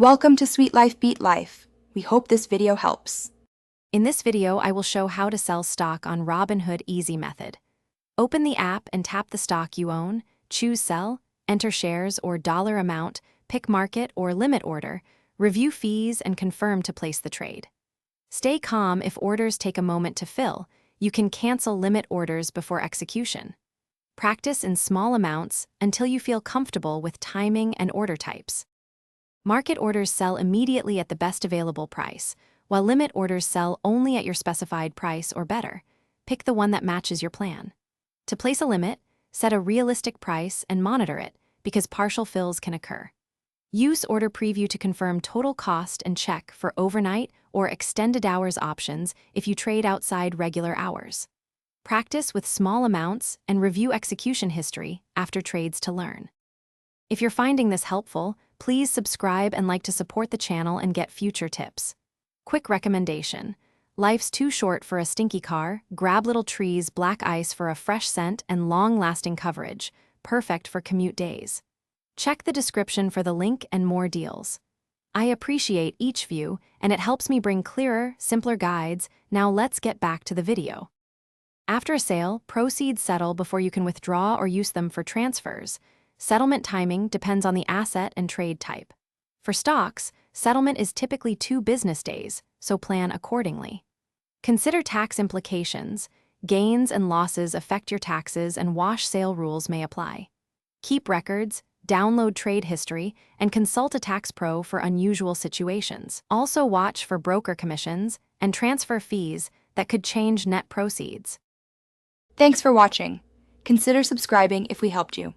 Welcome to Sweet Life Beat Life. We hope this video helps. In this video, I will show how to sell stock on Robinhood Easy Method. Open the app and tap the stock you own, choose Sell, enter shares or dollar amount, pick market or limit order, review fees and confirm to place the trade. Stay calm if orders take a moment to fill. You can cancel limit orders before execution. Practice in small amounts until you feel comfortable with timing and order types. Market orders sell immediately at the best available price, while limit orders sell only at your specified price or better. Pick the one that matches your plan. To place a limit, set a realistic price and monitor it, because partial fills can occur. Use Order Preview to confirm total cost and check for overnight or extended hours options if you trade outside regular hours. Practice with small amounts and review execution history after trades to learn. If you're finding this helpful, please subscribe and like to support the channel and get future tips. Quick recommendation. Life's too short for a stinky car. Grab Little Trees Black Ice for a fresh scent and long-lasting coverage, perfect for commute days. Check the description for the link and more deals. I appreciate each view, and it helps me bring clearer, simpler guides. Now let's get back to the video. After a sale, proceeds settle before you can withdraw or use them for transfers. Settlement timing depends on the asset and trade type. For stocks, settlement is typically 2 business days, so plan accordingly. Consider tax implications. Gains and losses affect your taxes, and wash sale rules may apply. Keep records, download trade history, and consult a tax pro for unusual situations. Also watch for broker commissions and transfer fees that could change net proceeds. Thanks for watching. Consider subscribing if we helped you.